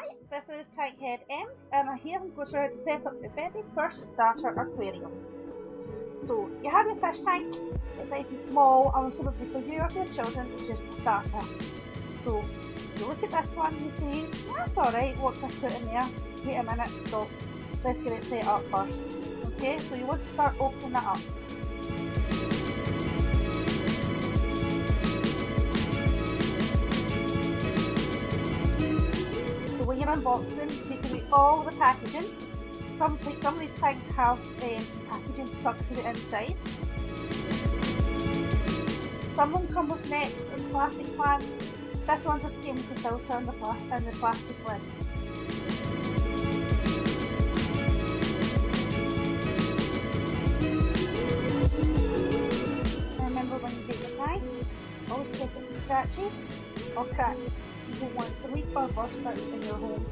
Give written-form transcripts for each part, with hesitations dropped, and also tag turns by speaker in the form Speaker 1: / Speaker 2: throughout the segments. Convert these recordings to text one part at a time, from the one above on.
Speaker 1: Hi, this is Tank Head Ems, and I'm here to go through how to set up the very first starter aquarium. So, you have your fish tank, it's nice and small, and suitable for you or your children, it's just a starter. So, you look at this one, you say, that's alright, what's I put in there? Wait a minute, stop, let's get it set up first. Okay, so you want to start opening that up. When you're unboxing, take away all the packaging. Some of these tanks have packaging stuck to the inside. Some of them come with nets and plastic plants. This one just came with the filter and the plastic lid. And remember, when you get your tank, always check it for scratches or cracks. You don't want to leak or burst out in your home.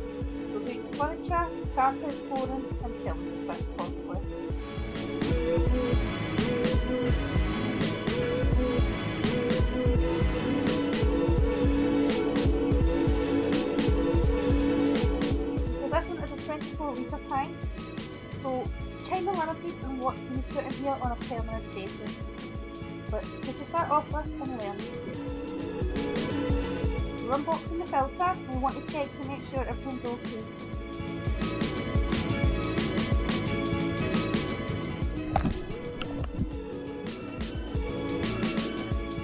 Speaker 1: So do your furniture, carpet, flooring and shelving as best possibly. So this one is a 24-litre tank. So kind of limited on what you can put in here on a permanent basis. But just to start off with and learn. We're unboxing the filter, we want to check to make sure everything's okay.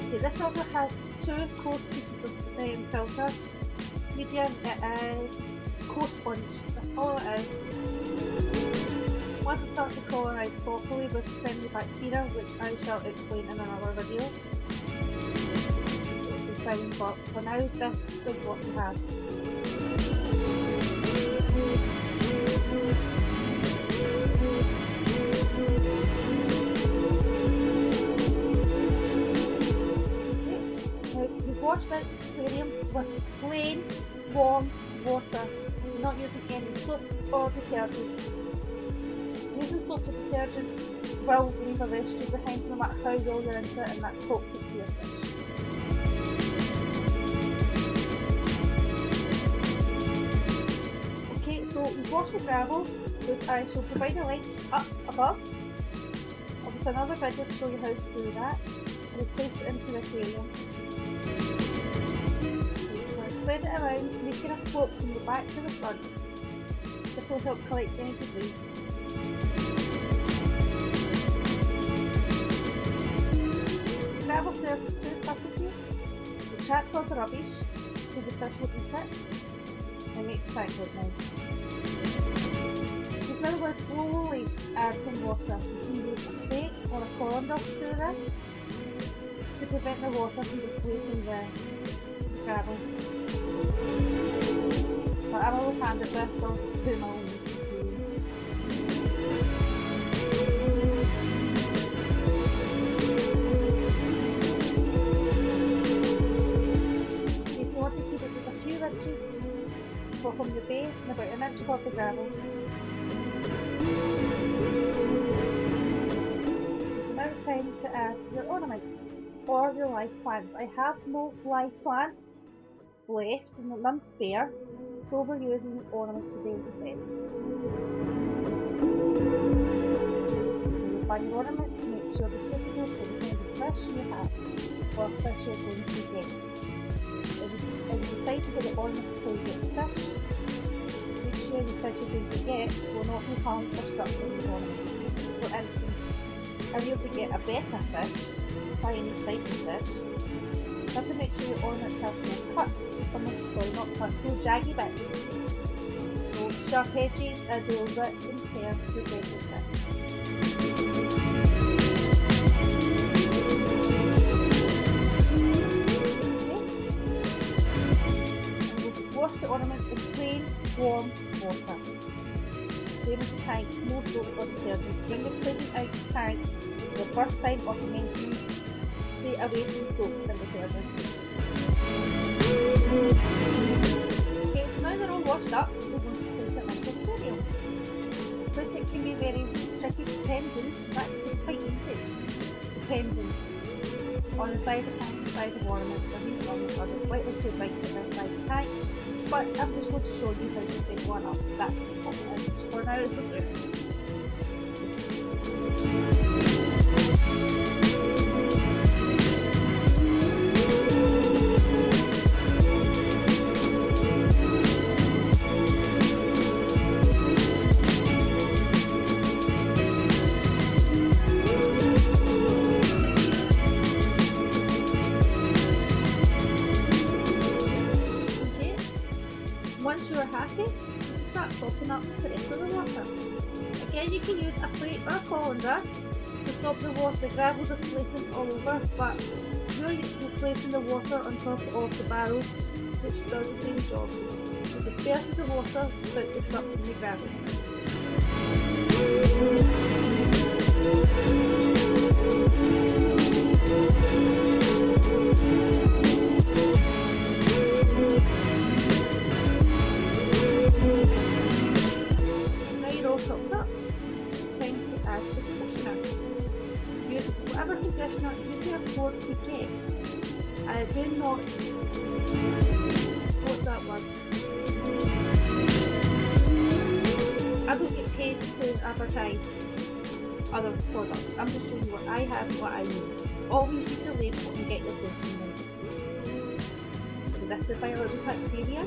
Speaker 1: Okay, this filter has two coarse pieces of filter. Medium, it is coarse sponge, that's all it is. Once it starts to colonise properly with friendly bacteria, which I shall explain in another video. But for now, this is what we have. Now, we've washed this aquarium with plain, warm water. We're not using any soaps or detergent. Using soaps or detergent will leave a residue behind no matter how well you're into it, and that's toxic to your fish. So we've washed the gravel, which I shall provide a link up above. I'll put another video to show you how to do that. And we've placed it into the aquarium. So we're going to spread it around, making a slope from the back to the front. This will help collect any debris. The gravel serves two purposes. It traps all the rubbish, so the fish will eat it, and makes the tank look nice. Now we're slowly add some water. You can use a plate or a colander to do this to prevent the water from displacing the gravel. But I'm a hand at this, so I'll just do my own if you want to keep it just a few inches from the base and about an inch above the gravel. It's now time to add your ornaments or your live plants. I have no live plants left and none spare, so we're using ornaments today instead. You find your ornament to make sure they're suitable for the kind of fish you have or fish you're going to get. If you decide to get the ornament before you get the fish, the fish you're going to get will not be harmed or stuck with the ornament. For instance, if you're to get a better fish, by any type of fish, you have to make sure your ornaments have no cuts, not cuts, no jaggy bits. So sharp edges as they will rip and tear the better fish. Wash the ornament in plain, warm water. Same as the tank, no soap or detergent. When you're cleaning out the tank the first time of the maintenance, stay away from soap and detergent. Okay, so now they're all washed up, we're going to place it into the aquarium. Placing can be very tricky depending, that's quite easy, depending on the size of tank, the size of ornaments. These ornaments are just slightly too big for this size tank. but I'm just going to show you how to set one up. That's all it is. For now it's okay. Once you're happy, start topping up the rest of the water. Again, you can use a plate or a colander to stop the water, gravel displacement all over, but you're placing the water on top of the barrel, which does the same job. It disperses the water without disrupting the gravel. Whatever conditioner you can afford to get. Do not, what's that word? I don't get paid to advertise other products. I'm just showing you what I have and what I need. Always use the label and get your protein right. So this is biological bacteria.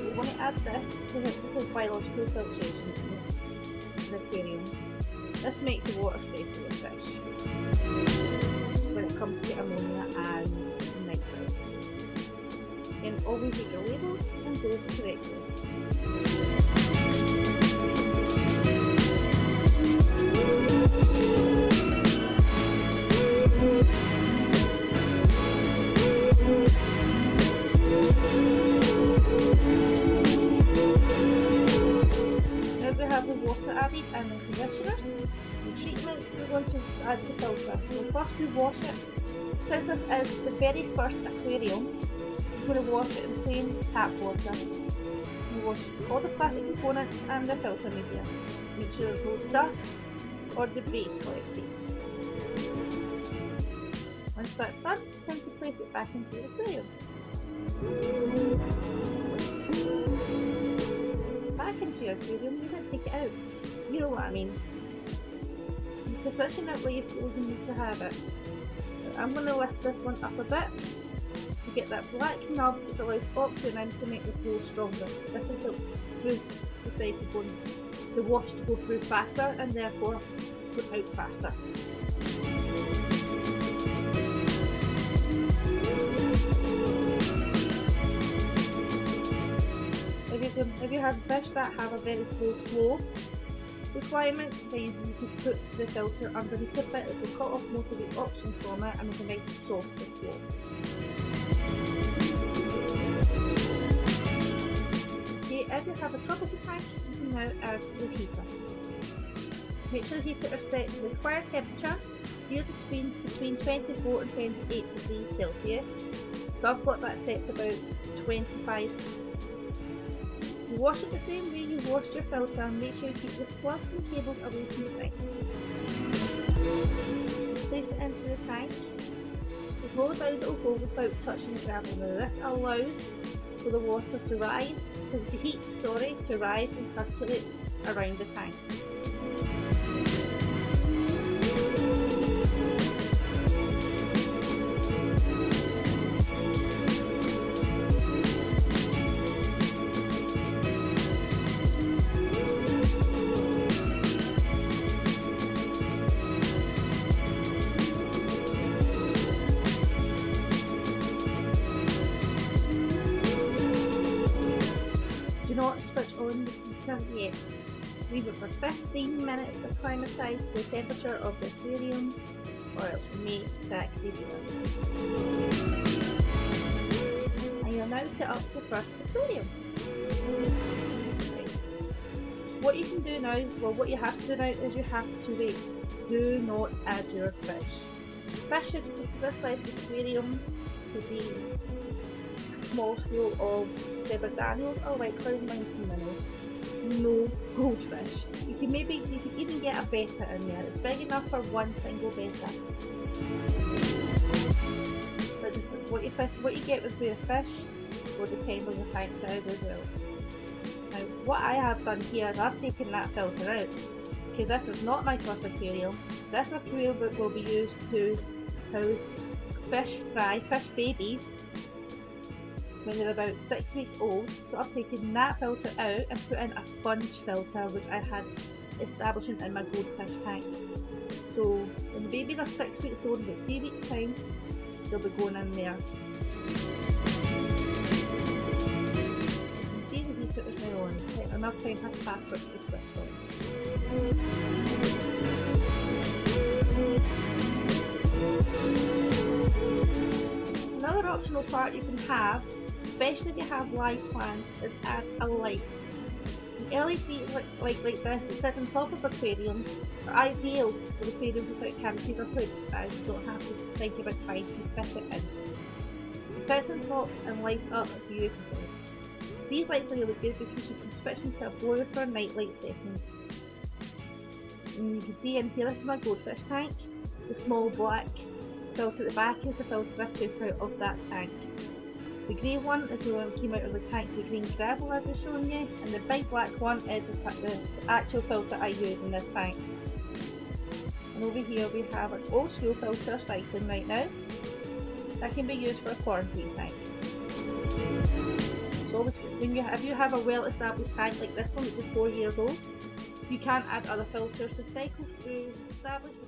Speaker 1: We want to add this to this is biological filtration in the aquarium. This makes the water safe for the fish when it comes to ammonia and nitrate. And always read your labels and dose it correctly. Now we have the water added and the conditioner. Treatment, we're going to add the filter. So first we wash it. Since this is the very first aquarium, we're going to wash it in plain tap water. We wash all the plastic components and the filter media. Make sure there's no dust or debris collected. Once that's done, time to place it back into the aquarium. Back into your aquarium, you don't take it out. You know what I mean. Position it where you feel you need to have it. So I'm going to lift this one up a bit to get that black nub that allows oxygen in to make the flow stronger. This will help boost the cycle, the water to go through faster and therefore go out faster. If you have fish that have a very slow flow requirement, then you can put the filter underneath the bit that will cut off most of the oxygen from it and make a nice soft flow. Okay, if you have a tropical tank, you can now add the heater. Make sure the heater is set to the required temperature, here between 24 and 28 degrees Celsius. So I've got that set to about 25. You wash it the same way you washed your filter and make sure you keep the plugs and cables away from the sink. Place it into the tank. As low down it will go without touching the gravel. Now this allows for the water to rise, the heat, to rise and circulate around the tank. Not switch on the heater yet. Leave it for 15 minutes to acclimatise to the temperature of the aquarium, or else you may stack the beer. And you'll now set up the first aquarium. Right. What you can do now, well what you have to do now is you have to wait. Do not add your fish. Fish should be this size of aquarium to be a small scale of Zebra Daniels or White Cloud Mountain Minnows. No goldfish. You can even get a betta in there. It's big enough for one single betta. But what you get with rare fish will depend on your tank size as well. Now what I have done here is I've taken that filter out, because this is not my first aquarium. This aquarium will be used to house fish babies when they're about 6 weeks old. So I've taken that filter out and put in a sponge filter which I had establishing in my goldfish tank. So when the babies are 6 weeks old, in about 3 weeks time, they'll be going in there. You can see the heater is now on. Enough time has passed for it to be switched on. Another optional part you can have, especially if you have live plants, is add a light. LEDs like this that sit on top of aquariums are ideal for aquariums without canopies or hoods, as you don't have to think about trying to fit it in. It sits on top and lights up beautifully. These lights are really good because you can switch them to a boiler for night light setting. And you can see in here, this is my goldfish tank. The small black filter at the back is the filter I took out of that tank. The grey one is the one that came out of the tank, the green gravel I was showing you, and the big black one is the actual filter I use in this tank. And over here we have an old school filter cycling right now that can be used for a quarantine tank. So if you have a well established tank like this one which is 4 years old, you can add other filters to cycle through established